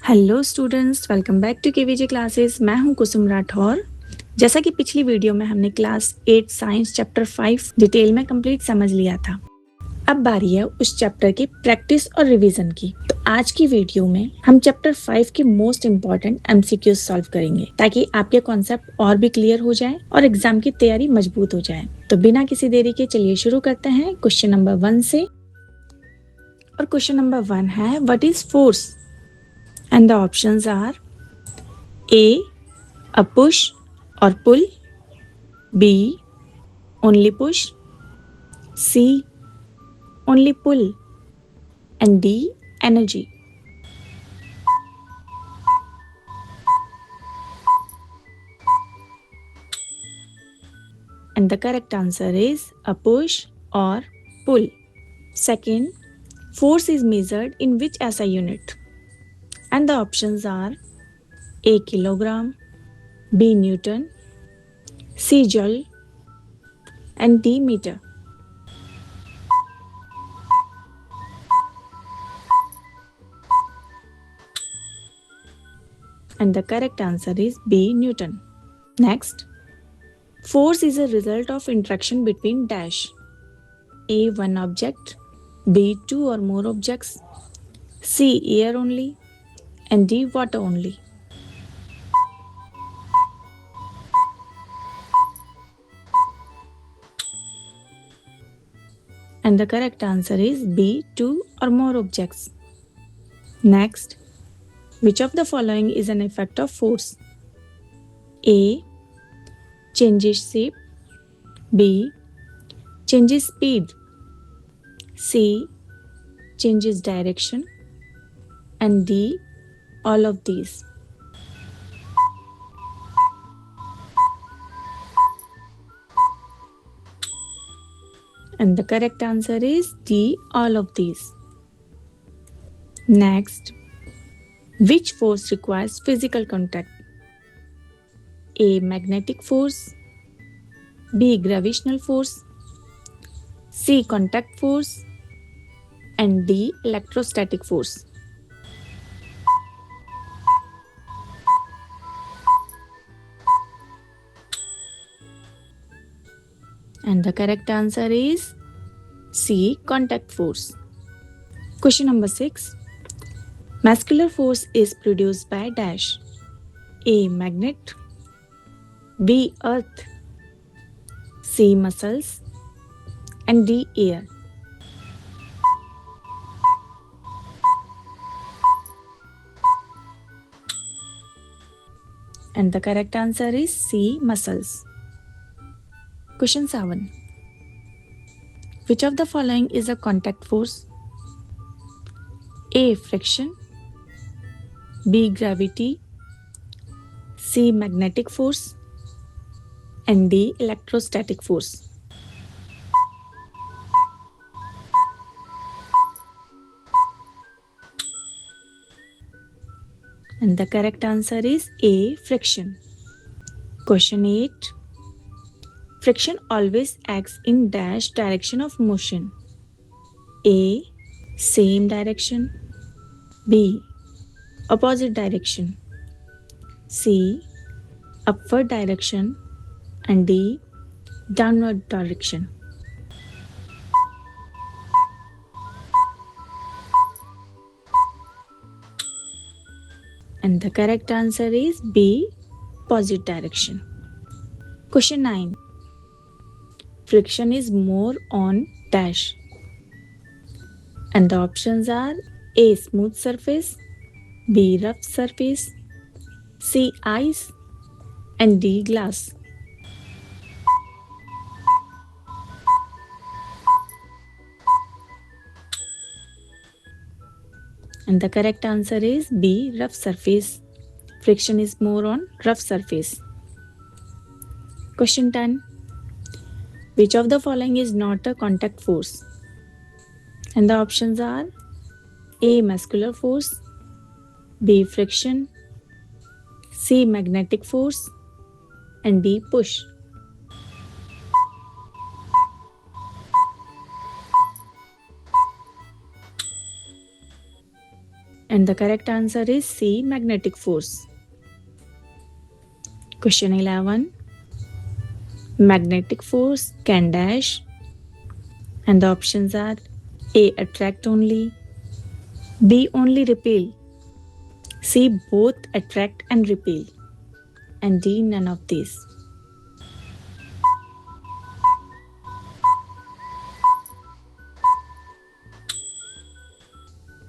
Hello students, welcome back to KVJ classes. मैं हूं कुसुम राठौर। जैसा कि पिछली वीडियो में हमने क्लास 8 साइंस चैप्टर 5 डिटेल में कंप्लीट समझ लिया था। अब बारी है उस चैप्टर की प्रैक्टिस और रिवीजन की। तो आज की वीडियो में हम चैप्टर 5 के मोस्ट इम्पोर्टेंट एमसीक्यूज सॉल्व करेंगे ताकि आपके कॉन्सेप्ट और भी क्लियर हो जाए और एग्जाम की तैयारी मजबूत हो जाए। तो बिना किसी देरी के चलिए शुरू करते हैं क्वेश्चन नंबर 1 से। और क्वेश्चन नंबर 1 है, what is force? And the options are A push or pull, B only push, C only pull, and D energy. And the correct answer is a push or pull. Second, force is measured in which SI unit? And the options are A kilogram, B Newton, C joule, and D meter. And the correct answer is B Newton. Next, force is a result of interaction between dash. A one object, B two or more objects, C air only, and D water only. And the correct answer is B two or more objects. Next, which of the following is an effect of force? A changes shape, B changes speed, C changes direction, and D all of these. And the correct answer is D all of these. Next, which force requires physical contact? A magnetic force, B gravitational force, C contact force, and D electrostatic force. And the correct answer is C contact force. Question number 6. Muscular force is produced by dash. A magnet, B earth, C muscles, and D air. And the correct answer is C muscles. Question 7. Which of the following is a contact force? A friction, B gravity, C magnetic force, and D electrostatic force. And the correct answer is A friction. Question 8. Friction always acts in dash direction of motion. A same direction, B opposite direction, C upward direction, and D downward direction. And the correct answer is B opposite direction. Question 9. Friction is more on dash. And the options are A smooth surface, B rough surface, C ice, and D glass. And the correct answer is B rough surface. Friction is more on rough surface. Question 10. Which of the following is not a contact force? And the options are A muscular force, B friction, C magnetic force, and D push. And the correct answer is C, magnetic force. Question 11. Magnetic force can dash. And the options are A, attract only, B, only repel, C, both attract and repel, and D, none of these.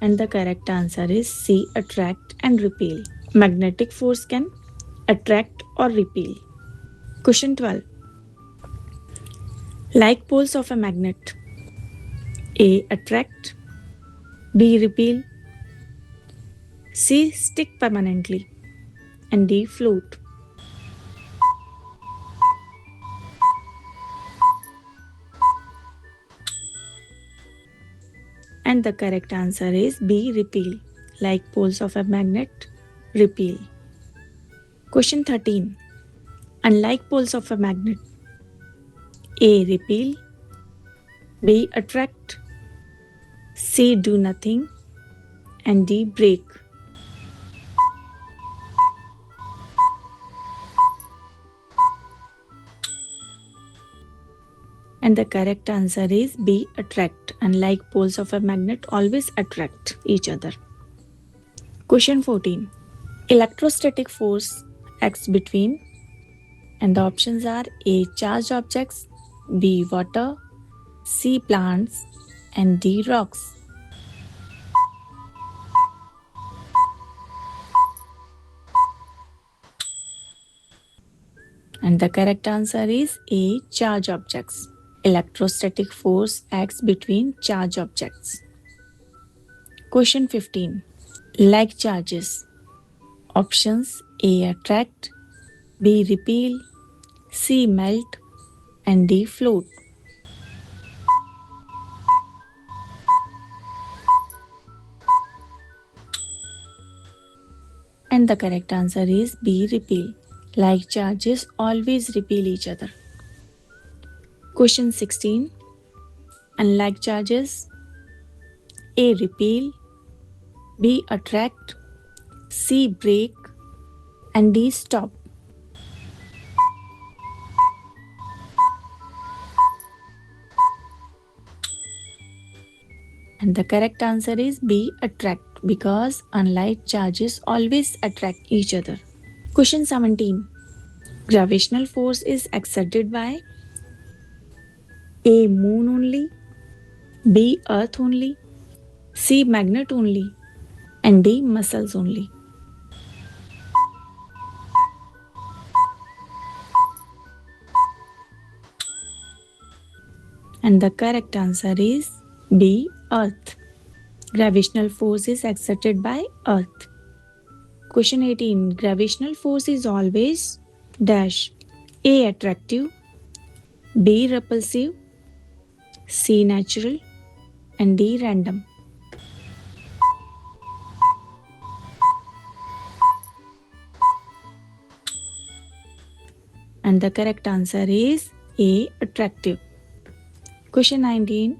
And the correct answer is C, attract and repel. Magnetic force can attract or repel. Question 12. Like poles of a magnet. A, attract, B, repel, C, stick permanently, and D, float. And the correct answer is B, repel. Like poles of a magnet, repel. Question 13. Unlike poles of a magnet, A, repel, B, attract, C, do nothing, and D, break. And the correct answer is B, attract. Unlike poles of a magnet, always attract each other. Question 14. Electrostatic force acts between, and the options are A, charged objects, B, water, C, plants, and D, rocks. And the correct answer is A, charged objects. Electrostatic force acts between charged objects. Question 15. Like charges. Options A, attract, B, repel, C, melt, and D, float. And the correct answer is B, repel. Like charges always repel each other. Question 16. Unlike charges, A, repel, B, attract, C, break, and D, stop. And the correct answer is B, attract, because unlike charges always attract each other. Question 17. Gravitational force is exerted by A, moon only, B, earth only, C, magnet only, and D, muscles only. And the correct answer is B, earth. Gravitational force is exerted by earth. Question 18. Gravitational force is always dash. A, attractive, B, repulsive, C, natural, and D, random. And the correct answer is A, attractive. Question 19.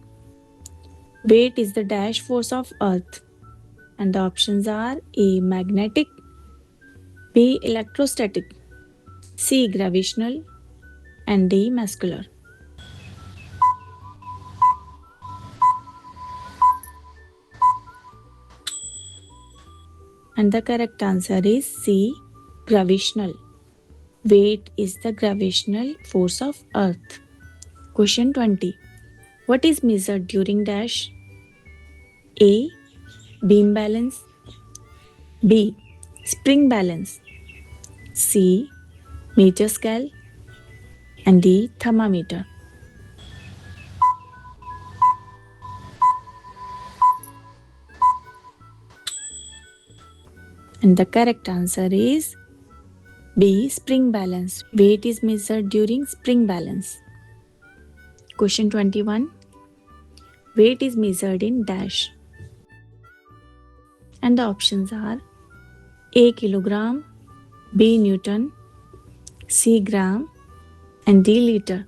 Weight is the dash force of earth. And the options are A, magnetic, B, electrostatic, C, gravitational, and D, muscular. And the correct answer is C, gravitational. Weight is the gravitational force of earth. Question 20. What is measured during dash? A, beam balance, B, spring balance, C, meter scale, and D, thermometer. And the correct answer is B, spring balance. Weight is measured during spring balance. Question 21. Weight is measured in dash. And the options are A, kilogram, B, Newton, C, gram, and D, liter.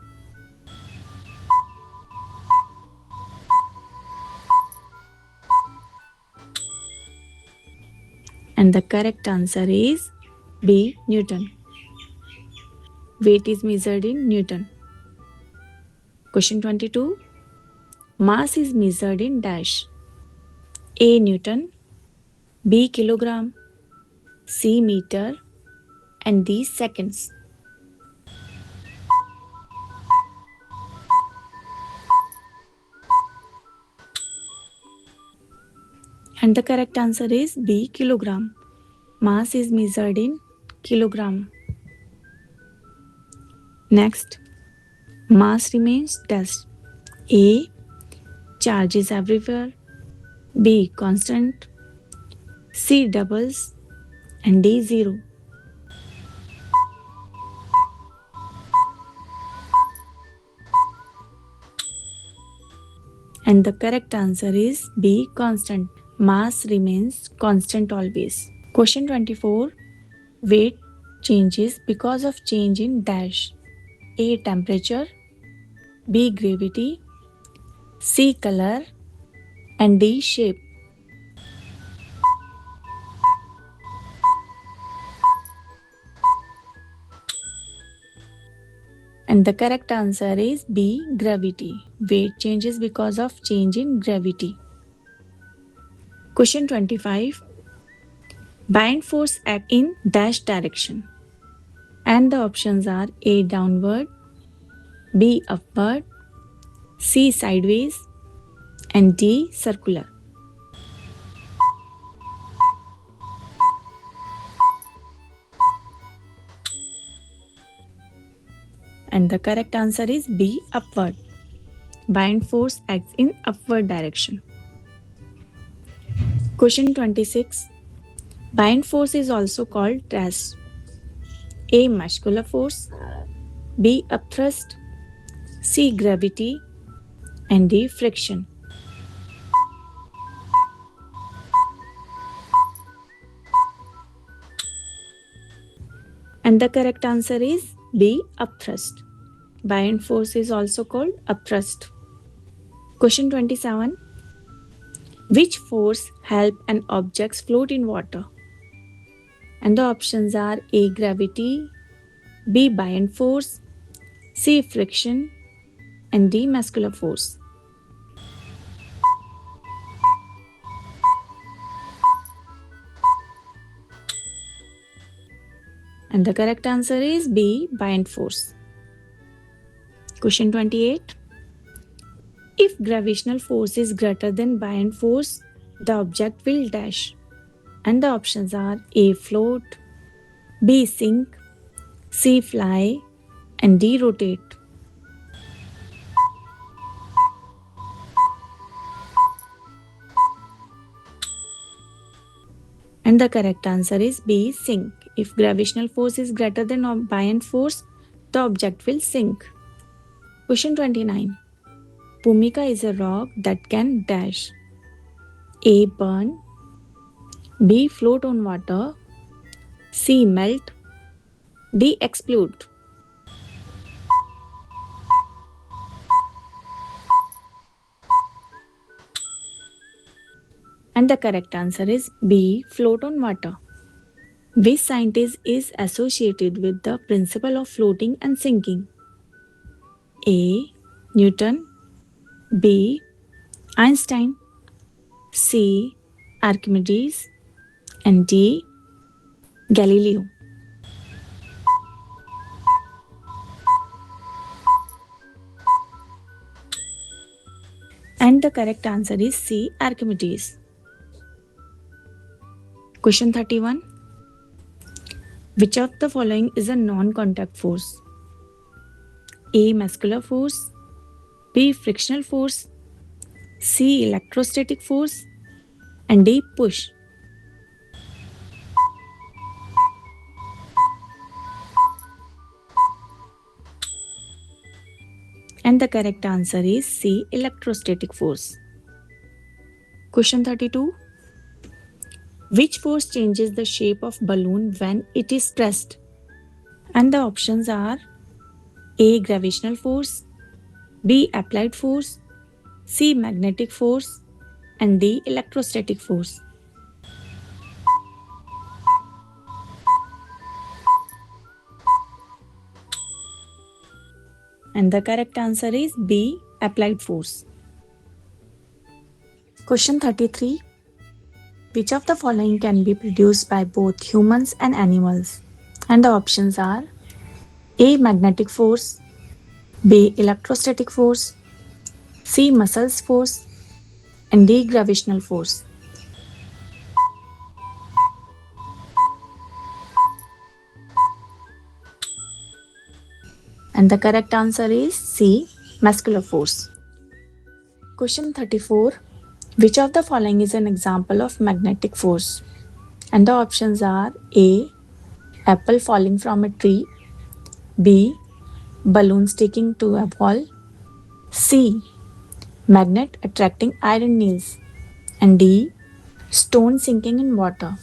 And the correct answer is B. Newton. Weight is measured in Newton. Question 22. Mass is measured in dash. A. Newton, B. Kilogram, C. Meter, and D. Seconds. And the correct answer is B. Kilogram. Mass is measured in kilogram. Next, mass remains dash. A. Charge is everywhere, B. Constant, C. Doubles, and D. Zero. And the correct answer is B. Constant. Mass remains constant always. Question 24. Weight changes because of change in dash. A. Temperature, B. Gravity, C. Color, and D. Shape. And the correct answer is B. Gravity. Weight changes because of change in gravity. Question 25. Bind force act in dash direction. And the options are A. Downward, B. Upward, C. Sideways, and D. Circular. And the correct answer is B. Upward. Bind force acts in upward direction. Question 26. Bind force is also called dash. A. Muscular force, B. Upthrust, C. Gravity, and D. Friction. And the correct answer is B. Upthrust. Bind force is also called upthrust. Question 27. Which force help an object float in water? And the options are A. Gravity, B. Bind force, C. Friction, and D. Muscular force. And the correct answer is B. Bind force. Question 28. If gravitational force is greater than bind force, the object will dash. And the options are A. Float, B. Sink, C. Fly, and D. Rotate. And the correct answer is B. Sink. If gravitational force is greater than buoyant force, the object will sink. Question 29. Bhumika is a rock that can dash. A. Burn, B. Float on water, C. Melt, D. Explode. And the correct answer is B. Float on water. Which scientist is associated with the principle of floating and sinking? A. Newton, B. Einstein, C. Archimedes, and D. Galileo. And the correct answer is C. Archimedes. Question 31. Which of the following is a non-contact force? A. Muscular force, B. Frictional force, C. Electrostatic force, and D. Push. And the correct answer is C. Electrostatic force. Question 32. Which force changes the shape of balloon when it is pressed? And the options are A. Gravitational force, B. Applied force, C. Magnetic force, and D. Electrostatic force. And the correct answer is B, applied force. Question 33. Which of the following can be produced by both humans and animals? And the options are A, magnetic force, B, electrostatic force, C, muscles force, and D, gravitational force. And the correct answer is C, muscular force. Question 34. Which of the following is an example of magnetic force? And the options are A, apple falling from a tree, B, balloon sticking to a wall, C, magnet attracting iron nails, and D, stone sinking in water.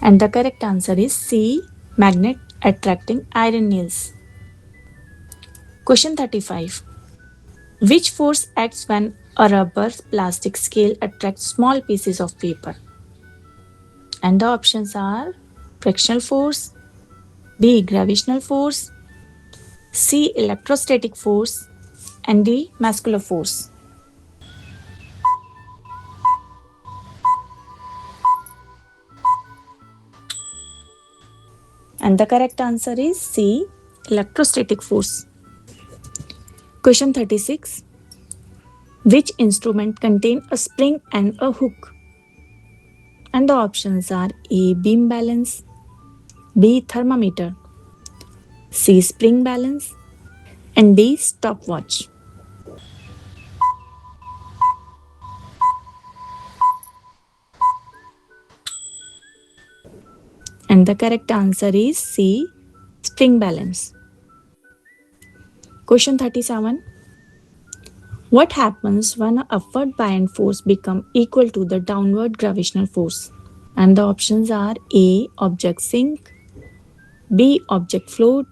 And the correct answer is C, magnet attracting iron nails. Question 35. Which force acts when a rubber plastic scale attracts small pieces of paper? And the options are frictional force, B, gravitational force, C, electrostatic force, and D, muscular force. And the correct answer is C, electrostatic force. Question 36. Which instrument contain a spring and a hook? And the options are A, beam balance, B, thermometer, C, spring balance, and D, stopwatch. And the correct answer is C, spring balance. Question 37. What happens when an upward buoyant force becomes equal to the downward gravitational force? And the options are A, object sink, B, object float,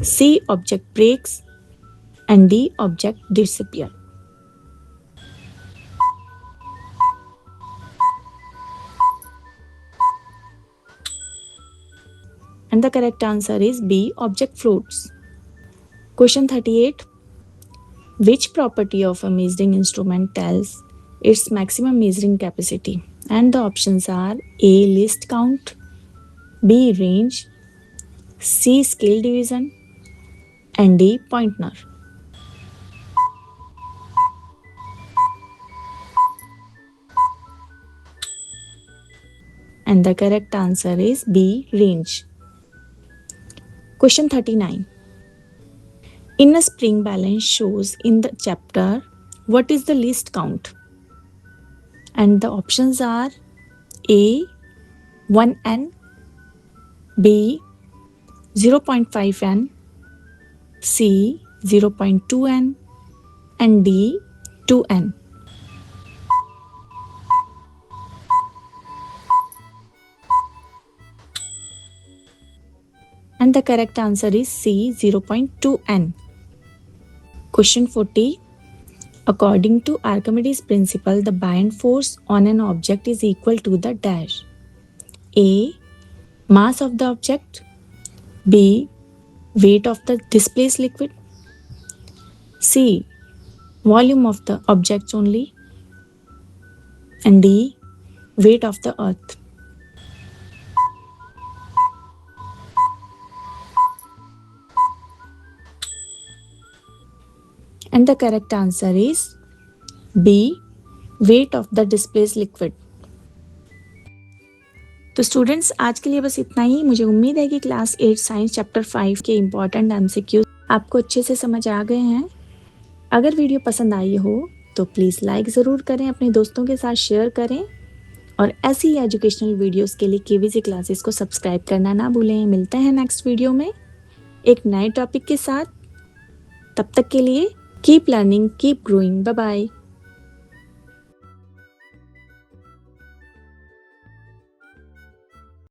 C, object breaks, and D, object disappear. And the correct answer is B, object floats. Question 38. Which property of a measuring instrument tells its maximum measuring capacity? And the options are A, least count, B, range, C, scale division, and D, Pointner. And the correct answer is B, range. Question 39. In a spring balance shows in the chapter, what is the least count? And the options are A, 1n, B, 0.5n, C, 0.2n, and D, 2n. And the correct answer is C, 0.2n. Question 40. According to Archimedes' principle, the buoyant force on an object is equal to the dash. A, mass of the object, B, weight of the displaced liquid, C, volume of the objects only, and D, weight of the earth. And the correct answer is B, weight of the displaced liquid. तो students आज के लिए बस इतना ही। मुझे उम्मीद है कि क्लास 8 साइंस चैप्टर 5 के इम्पॉर्टेंट एमसीक्यू आपको अच्छे से समझ आ गए हैं। अगर वीडियो पसंद आई हो तो प्लीज़ लाइक ज़रूर करें, अपने दोस्तों के साथ शेयर करें और ऐसी ही एजुकेशनल वीडियोस के लिए केवीजी क्लासेस को सब्सक्राइब करना ना भूलें। मिलते हैं नेक्स्ट वीडियो में एक नए टॉपिक के साथ। तब तक के लिए keep learning, keep growing. Bye bye.